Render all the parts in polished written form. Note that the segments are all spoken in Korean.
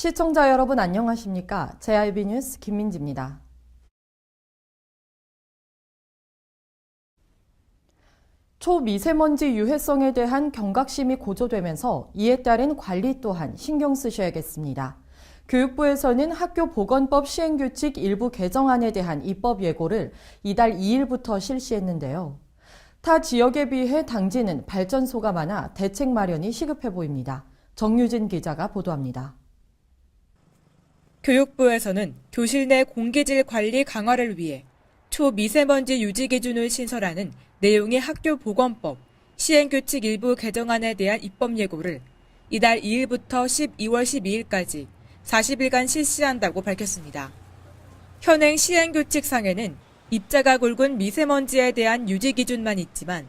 시청자 여러분 안녕하십니까? JIB 뉴스 김민지입니다. 초미세먼지 유해성에 대한 경각심이 고조되면서 이에 따른 관리 또한 신경 쓰셔야겠습니다. 교육부에서는 학교보건법 시행규칙 일부 개정안에 대한 입법 예고를 이달 2일부터 실시했는데요. 타 지역에 비해 당진은 발전소가 많아 대책 마련이 시급해 보입니다. 정유진 기자가 보도합니다. 교육부에서는 교실 내 공기질 관리 강화를 위해 초미세먼지 유지 기준을 신설하는 내용의 학교보건법 시행규칙 일부 개정안에 대한 입법 예고를 이달 2일부터 12월 12일까지 40일간 실시한다고 밝혔습니다. 현행 시행규칙상에는 입자가 굵은 미세먼지에 대한 유지 기준만 있지만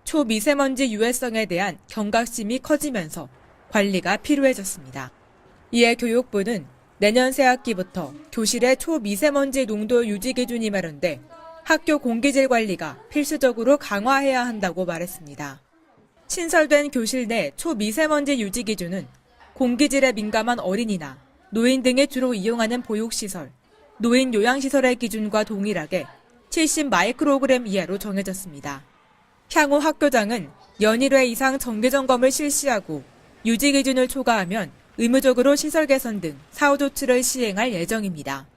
초미세먼지 유해성에 대한 경각심이 커지면서 관리가 필요해졌습니다. 이에 교육부는 내년 새학기부터 교실의 초미세먼지 농도 유지 기준이 마련돼 학교 공기질 관리가 필수적으로 강화해야 한다고 말했습니다. 신설된 교실 내 초미세먼지 유지 기준은 공기질에 민감한 어린이나 노인 등이 주로 이용하는 보육시설, 노인 요양시설의 기준과 동일하게 70 마이크로그램 이하로 정해졌습니다. 향후 학교장은 연 1회 이상 정기점검을 실시하고 유지 기준을 초과하면 의무적으로 시설 개선 등 사후 조치를 시행할 예정입니다.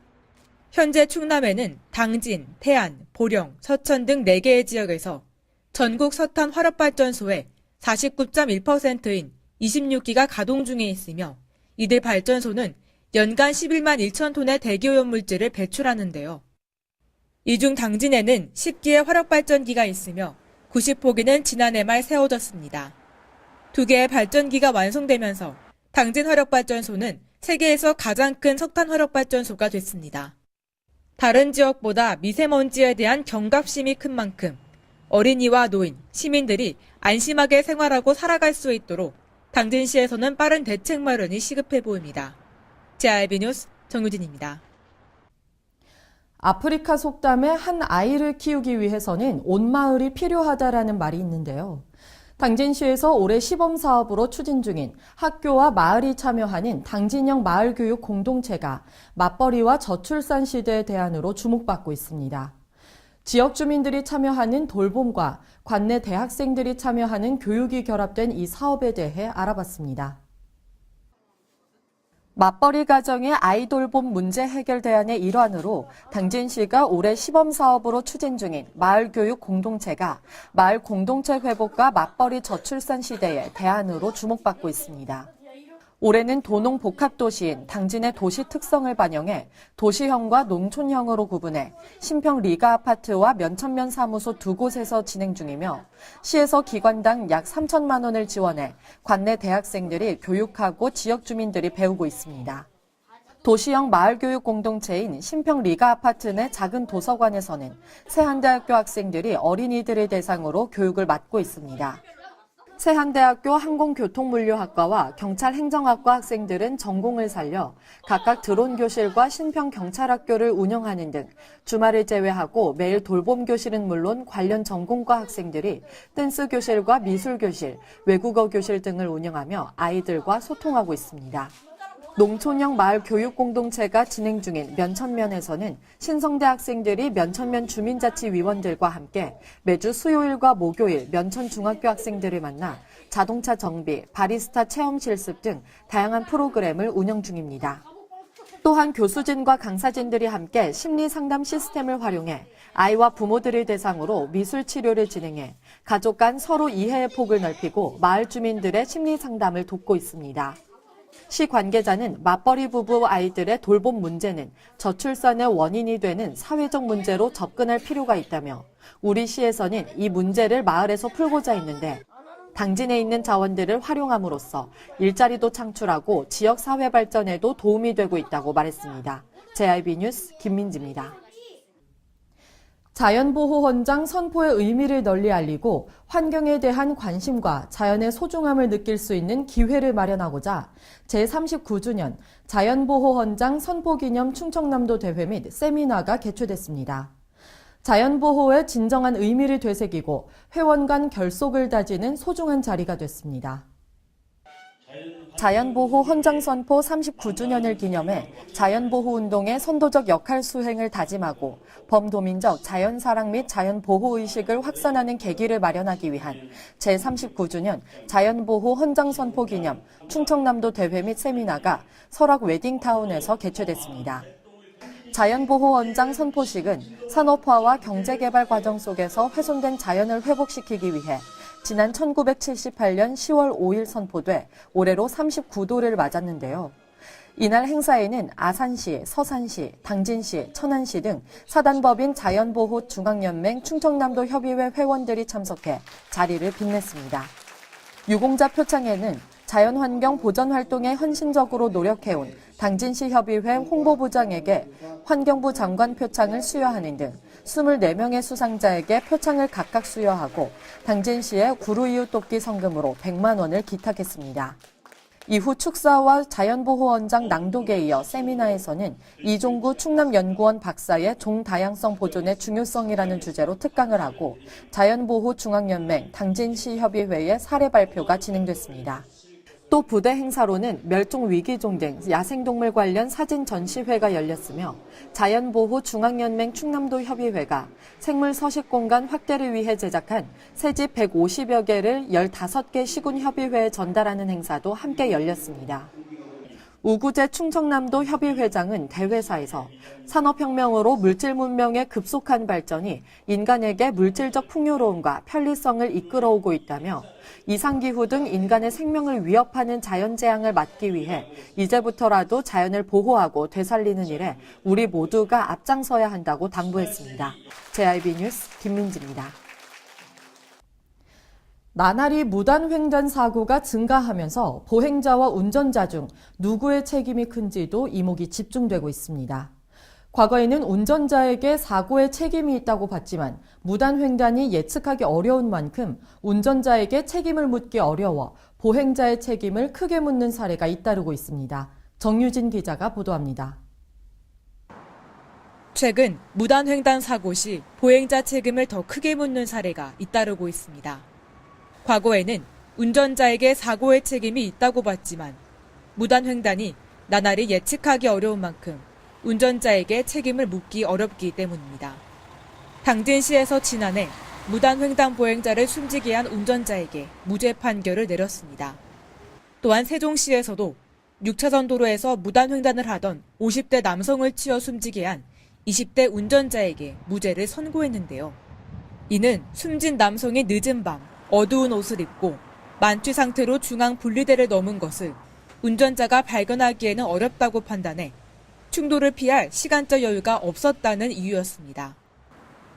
현재 충남에는 당진, 태안, 보령, 서천 등 4개의 지역에서 전국 석탄 화력발전소의 49.1%인 26기가 가동 중에 있으며 이들 발전소는 연간 11만 1천 톤의 대기오염물질을 배출하는데요. 이 중 당진에는 10기의 화력발전기가 있으며 90호기는 지난해 말 세워졌습니다. 2개의 발전기가 완성되면서 당진 화력발전소는 세계에서 가장 큰 석탄 화력발전소가 됐습니다. 다른 지역보다 미세먼지에 대한 경각심이 큰 만큼 어린이와 노인, 시민들이 안심하게 생활하고 살아갈 수 있도록 당진시에서는 빠른 대책 마련이 시급해 보입니다. JIB 뉴스 정유진입니다. 아프리카 속담에 한 아이를 키우기 위해서는 온 마을이 필요하다라는 말이 있는데요. 당진시에서 올해 시범사업으로 추진 중인 학교와 마을이 참여하는 당진형 마을교육 공동체가 맞벌이와 저출산 시대의 대안으로 주목받고 있습니다. 지역 주민들이 참여하는 돌봄과 관내 대학생들이 참여하는 교육이 결합된 이 사업에 대해 알아봤습니다. 맞벌이 가정의 아이 돌봄 문제 해결 대안의 일환으로 당진시가 올해 시범사업으로 추진 중인 마을교육 공동체가 마을 공동체 회복과 맞벌이 저출산 시대의 대안으로 주목받고 있습니다. 올해는 도농 복합도시인 당진의 도시 특성을 반영해 도시형과 농촌형으로 구분해 신평 리가 아파트와 면천면 사무소 2곳에서 진행 중이며 시에서 기관당 약 3천만 원을 지원해 관내 대학생들이 교육하고 지역 주민들이 배우고 있습니다. 도시형 마을교육 공동체인 신평 리가 아파트 내 작은 도서관에서는 세한대학교 학생들이 어린이들을 대상으로 교육을 맡고 있습니다. 세한대학교 항공교통물류학과와 경찰행정학과 학생들은 전공을 살려 각각 드론 교실과 신평 경찰학교를 운영하는 등 주말을 제외하고 매일 돌봄 교실은 물론 관련 전공과 학생들이 댄스 교실과 미술 교실, 외국어 교실 등을 운영하며 아이들과 소통하고 있습니다. 농촌형 마을 교육 공동체가 진행 중인 면천면에서는 신성대 학생들이 면천면 주민자치위원들과 함께 매주 수요일과 목요일 면천 중학교 학생들을 만나 자동차 정비, 바리스타 체험 실습 등 다양한 프로그램을 운영 중입니다. 또한 교수진과 강사진들이 함께 심리 상담 시스템을 활용해 아이와 부모들을 대상으로 미술 치료를 진행해 가족 간 서로 이해의 폭을 넓히고 마을 주민들의 심리 상담을 돕고 있습니다. 시 관계자는 맞벌이 부부 아이들의 돌봄 문제는 저출산의 원인이 되는 사회적 문제로 접근할 필요가 있다며 우리 시에서는 이 문제를 마을에서 풀고자 했는데 당진에 있는 자원들을 활용함으로써 일자리도 창출하고 지역 사회 발전에도 도움이 되고 있다고 말했습니다. JIB 뉴스 김민지입니다. 자연보호헌장 선포의 의미를 널리 알리고 환경에 대한 관심과 자연의 소중함을 느낄 수 있는 기회를 마련하고자 제39주년 자연보호헌장 선포기념 충청남도 대회 및 세미나가 개최됐습니다. 자연보호의 진정한 의미를 되새기고 회원 간 결속을 다지는 소중한 자리가 됐습니다. 자연보호 헌장선포 39주년을 기념해 자연보호운동의 선도적 역할 수행을 다짐하고 범도민적 자연사랑 및 자연보호의식을 확산하는 계기를 마련하기 위한 제39주년 자연보호 헌장선포 기념 충청남도 대회 및 세미나가 설악 웨딩타운에서 개최됐습니다. 자연보호 헌장 선포식은 산업화와 경제개발 과정 속에서 훼손된 자연을 회복시키기 위해 지난 1978년 10월 5일 선포돼 올해로 39도를 맞았는데요. 이날 행사에는 아산시, 서산시, 당진시, 천안시 등 사단법인 자연보호중앙연맹 충청남도 협의회 회원들이 참석해 자리를 빛냈습니다. 유공자 표창에는 자연환경 보전 활동에 헌신적으로 노력해온 당진시 협의회 홍보부장에게 환경부 장관 표창을 수여하는 등 24명의 수상자에게 표창을 각각 수여하고 당진시의 구루이웃 돕기 성금으로 100만 원을 기탁했습니다. 이후 축사와 자연보호원장 낭독에 이어 세미나에서는 이종구 충남연구원 박사의 종다양성 보존의 중요성이라는 주제로 특강을 하고 자연보호중앙연맹 당진시 협의회의 사례 발표가 진행됐습니다. 또 부대 행사로는 멸종위기종 등 야생동물 관련 사진 전시회가 열렸으며 자연보호중앙연맹 충남도 협의회가 생물 서식 공간 확대를 위해 제작한 새집 150여 개를 15개 시군협의회에 전달하는 행사도 함께 열렸습니다. 우구재 충청남도 협의회장은 대회사에서 산업혁명으로 물질 문명의 급속한 발전이 인간에게 물질적 풍요로움과 편리성을 이끌어오고 있다며 이상기후 등 인간의 생명을 위협하는 자연재앙을 막기 위해 이제부터라도 자연을 보호하고 되살리는 일에 우리 모두가 앞장서야 한다고 당부했습니다. JIB 뉴스 김민지입니다. 나날이 무단횡단 사고가 증가하면서 보행자와 운전자 중 누구의 책임이 큰지도 이목이 집중되고 있습니다. 과거에는 운전자에게 사고의 책임이 있다고 봤지만 무단횡단이 예측하기 어려운 만큼 운전자에게 책임을 묻기 어려워 보행자의 책임을 크게 묻는 사례가 잇따르고 있습니다. 정유진 기자가 보도합니다. 최근 무단횡단 사고 시 보행자 책임을 더 크게 묻는 사례가 잇따르고 있습니다. 과거에는 운전자에게 사고의 책임이 있다고 봤지만 무단횡단이 나날이 예측하기 어려운 만큼 운전자에게 책임을 묻기 어렵기 때문입니다. 당진시에서 지난해 무단횡단 보행자를 숨지게 한 운전자에게 무죄 판결을 내렸습니다. 또한 세종시에서도 6차선 도로에서 무단횡단을 하던 50대 남성을 치어 숨지게 한 20대 운전자에게 무죄를 선고했는데요. 이는 숨진 남성이 늦은 밤 어두운 옷을 입고 만취 상태로 중앙 분리대를 넘은 것을 운전자가 발견하기에는 어렵다고 판단해 충돌을 피할 시간적 여유가 없었다는 이유였습니다.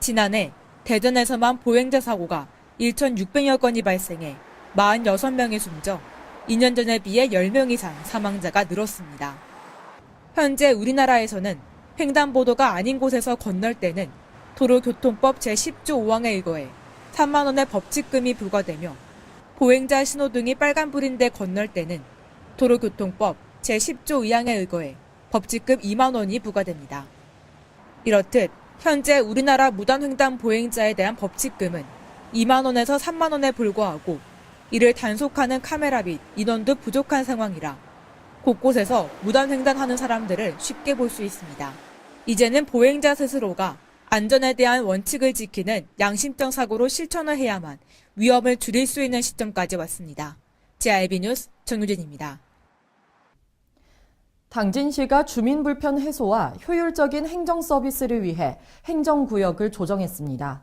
지난해 대전에서만 보행자 사고가 1,600여 건이 발생해 46명이 숨져 2년 전에 비해 10명 이상 사망자가 늘었습니다. 현재 우리나라에서는 횡단보도가 아닌 곳에서 건널 때는 도로교통법 제10조 5항에 의거해 3만 원의 법칙금이 부과되며 보행자 신호등이 빨간불인데 건널 때는 도로교통법 제10조 2항에 의거해 법칙금 2만 원이 부과됩니다. 이렇듯 현재 우리나라 무단횡단 보행자에 대한 법칙금은 2만 원에서 3만 원에 불과하고 이를 단속하는 카메라 및 인원도 부족한 상황이라 곳곳에서 무단횡단하는 사람들을 쉽게 볼 수 있습니다. 이제는 보행자 스스로가 안전에 대한 원칙을 지키는 양심적 사고로 실천을 해야만 위험을 줄일 수 있는 시점까지 왔습니다. JIB 뉴스 정유진입니다. 당진시가 주민 불편 해소와 효율적인 행정 서비스를 위해 행정구역을 조정했습니다.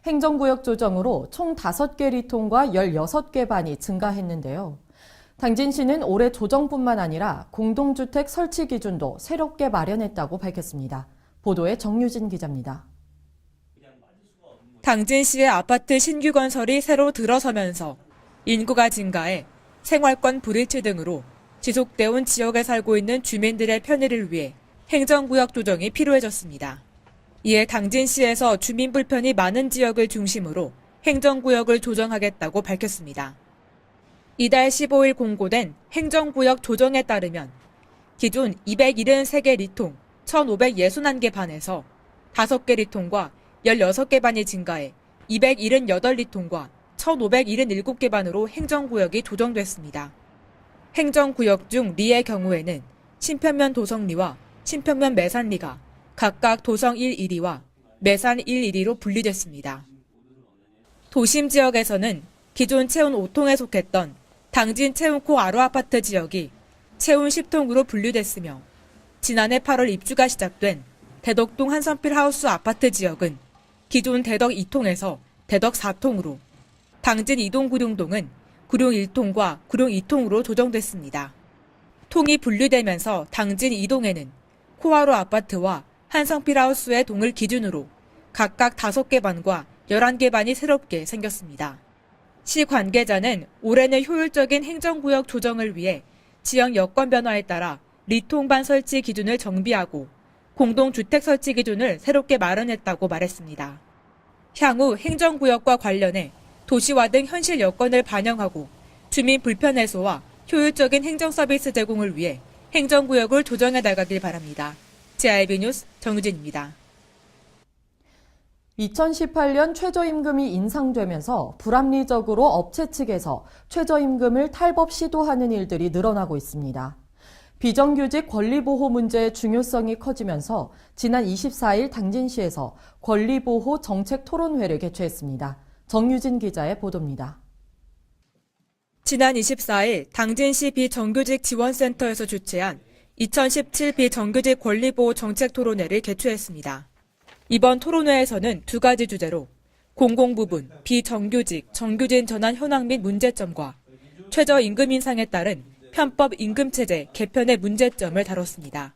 행정구역 조정으로 총 5개 리통과 16개 반이 증가했는데요. 당진시는 올해 조정뿐만 아니라 공동주택 설치 기준도 새롭게 마련했다고 밝혔습니다. 보도에 정유진 기자입니다. 당진시의 아파트 신규 건설이 새로 들어서면서 인구가 증가해 생활권 불일치 등으로 지속돼 온 지역에 살고 있는 주민들의 편의를 위해 행정구역 조정이 필요해졌습니다. 이에 당진시에서 주민 불편이 많은 지역을 중심으로 행정구역을 조정하겠다고 밝혔습니다. 이달 15일 공고된 행정구역 조정에 따르면 기존 273개 리통 1,561개 반에서 5개 리통과 16개 반이 증가해 278리통과 1,577개 반으로 행정구역이 조정됐습니다. 행정구역 중 리의 경우에는 신평면 도성리와 신평면 매산리가 각각 도성 1-1위와 매산 1-1위로 분리됐습니다. 도심 지역에서는 기존 채운 5통에 속했던 당진 채운코 아로아파트 지역이 채운 10통으로 분류됐으며 지난해 8월 입주가 시작된 대덕동 한선필 하우스 아파트 지역은 기존 대덕 2통에서 대덕 4통으로 당진 2동 구룡동은 구룡 1통과 구룡 2통으로 조정됐습니다. 통이 분류되면서 당진 2동에는 코아로 아파트와 한성필 하우스의 동을 기준으로 각각 5개 반과 11개 반이 새롭게 생겼습니다. 시 관계자는 올해는 효율적인 행정구역 조정을 위해 지역 여건 변화에 따라 리통반 설치 기준을 정비하고 공동주택 설치 기준을 새롭게 마련했다고 말했습니다. 향후 행정구역과 관련해 도시화 등 현실 여건을 반영하고 주민 불편 해소와 효율적인 행정서비스 제공을 위해 행정구역을 조정해 나가길 바랍니다. JIB 뉴스 정유진입니다. 2018년 최저임금이 인상되면서 불합리적으로 업체 측에서 최저임금을 탈법 시도하는 일들이 늘어나고 있습니다. 비정규직 권리보호 문제의 중요성이 커지면서 지난 24일 당진시에서 권리보호 정책 토론회를 개최했습니다. 정유진 기자의 보도입니다. 지난 24일 당진시 비정규직 지원센터에서 주최한 2017 비정규직 권리보호 정책 토론회를 개최했습니다. 이번 토론회에서는 2가지 주제로 공공부문, 비정규직, 정규직 전환 현황 및 문제점과 최저임금 인상에 따른 편법 임금체제 개편의 문제점을 다뤘습니다.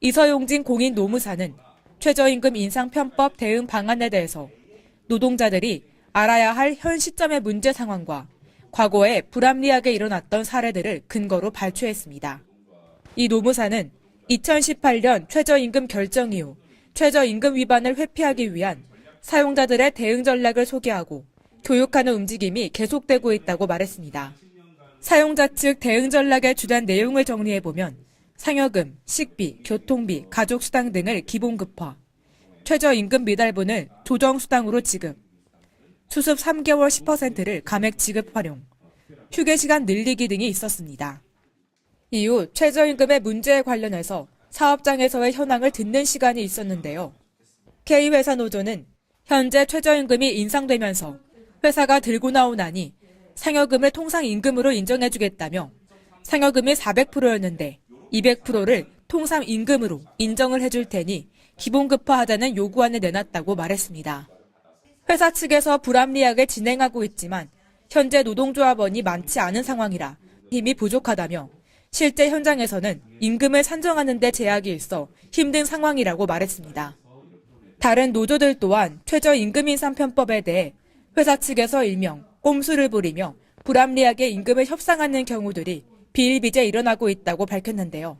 이서용진 공인노무사는 최저임금 인상 편법 대응 방안에 대해서 노동자들이 알아야 할 현 시점의 문제 상황과 과거에 불합리하게 일어났던 사례들을 근거로 발췌했습니다. 이 노무사는 2018년 최저임금 결정 이후 최저임금 위반을 회피하기 위한 사용자들의 대응 전략을 소개하고 교육하는 움직임이 계속되고 있다고 말했습니다. 사용자 측 대응 전략의 주된 내용을 정리해보면 상여금, 식비, 교통비, 가족수당 등을 기본급화, 최저임금 미달분을 조정수당으로 지급, 수습 3개월 10%를 감액 지급 활용, 휴게시간 늘리기 등이 있었습니다. 이후 최저임금의 문제에 관련해서 사업장에서의 현황을 듣는 시간이 있었는데요. K회사 노조는 현재 최저임금이 인상되면서 회사가 들고 나오나니 상여금을 통상임금으로 인정해주겠다며 상여금이 400%였는데 200%를 통상임금으로 인정을 해줄 테니 기본급화하자는 요구안을 내놨다고 말했습니다. 회사 측에서 불합리하게 진행하고 있지만 현재 노동조합원이 많지 않은 상황이라 힘이 부족하다며 실제 현장에서는 임금을 산정하는 데 제약이 있어 힘든 상황이라고 말했습니다. 다른 노조들 또한 최저임금 인상 편법에 대해 회사 측에서 일명 꼼수를 부리며 불합리하게 임금을 협상하는 경우들이 비일비재 일어나고 있다고 밝혔는데요.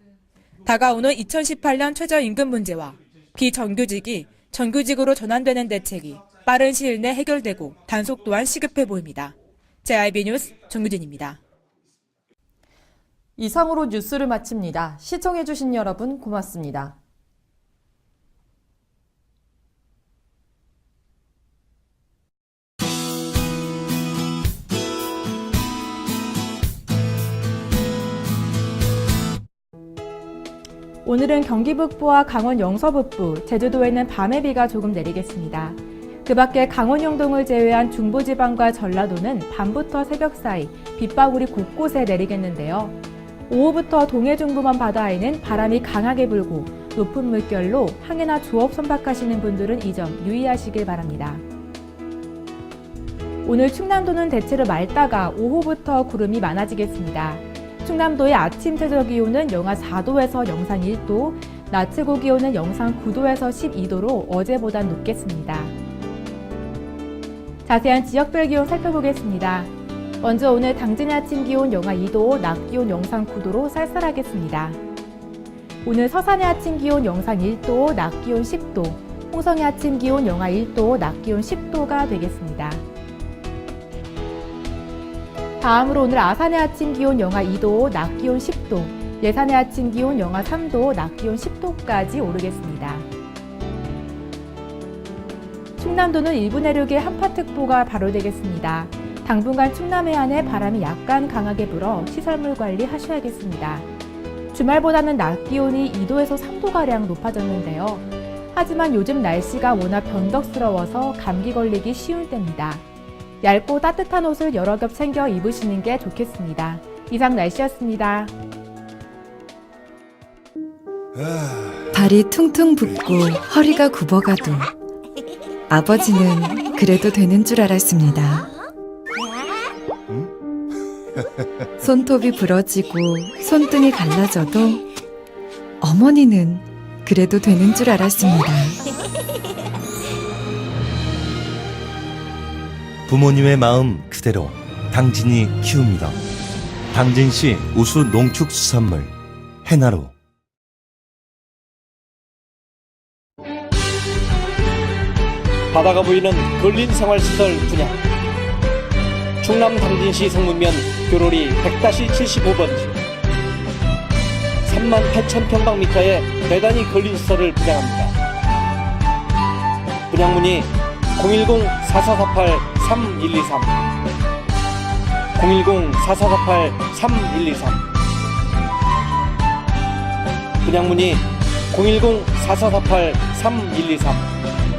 다가오는 2018년 최저임금 문제와 비정규직이 정규직으로 전환되는 대책이 빠른 시일 내 해결되고 단속 또한 시급해 보입니다. JIB 뉴스 정유진입니다. 이상으로 뉴스를 마칩니다. 시청해주신 여러분 고맙습니다. 오늘은 경기 북부와 강원 영서 북부, 제주도에는 밤에 비가 조금 내리겠습니다. 그 밖에 강원 영동을 제외한 중부지방과 전라도는 밤부터 새벽 사이 빗방울이 곳곳에 내리겠는데요. 오후부터 동해 중부만 바다에는 바람이 강하게 불고 높은 물결로 항해나 조업 선박하시는 분들은 이 점 유의하시길 바랍니다. 오늘 충남도는 대체로 맑다가 오후부터 구름이 많아지겠습니다. 충남도의 아침 최저 기온은 영하 4도에서 영상 1도, 낮 최고 기온은 영상 9도에서 12도로 어제보다 높겠습니다. 자세한 지역별 기온 살펴보겠습니다. 먼저 오늘 당진의 아침 기온 영하 2도, 낮 기온 영상 9도로 쌀쌀하겠습니다. 오늘 서산의 아침 기온 영상 1도, 낮 기온 10도, 홍성의 아침 기온 영하 1도, 낮 기온 10도가 되겠습니다. 다음으로 오늘 아산의 아침 기온 영하 2도, 낮 기온 10도, 예산의 아침 기온 영하 3도, 낮 기온 10도까지 오르겠습니다. 충남도는 일부 내륙에 한파특보가 발효되겠습니다. 당분간 충남 해안에 바람이 약간 강하게 불어 시설물 관리하셔야겠습니다. 주말보다는 낮 기온이 2도에서 3도가량 높아졌는데요. 하지만 요즘 날씨가 워낙 변덕스러워서 감기 걸리기 쉬운 때입니다. 얇고 따뜻한 옷을 여러 겹 챙겨 입으시는 게 좋겠습니다. 이상 날씨였습니다. 발이 퉁퉁 붓고 허리가 굽어가도 아버지는 그래도 되는 줄 알았습니다. 손톱이 부러지고 손등이 갈라져도 어머니는 그래도 되는 줄 알았습니다. 부모님의 마음 그대로 당진이 키웁니다. 당진시 우수 농축수산물 해나루. 바다가 보이는 근린 생활시설 분양. 충남 당진시 성문면 교로리 100-75번지 38,000평방미터의 대단히 근린 시설을 분양합니다. 분양 문의 010-4448-3123 010-4448-3123 분양 문의 010-4448-3123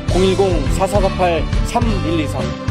010-4448-3123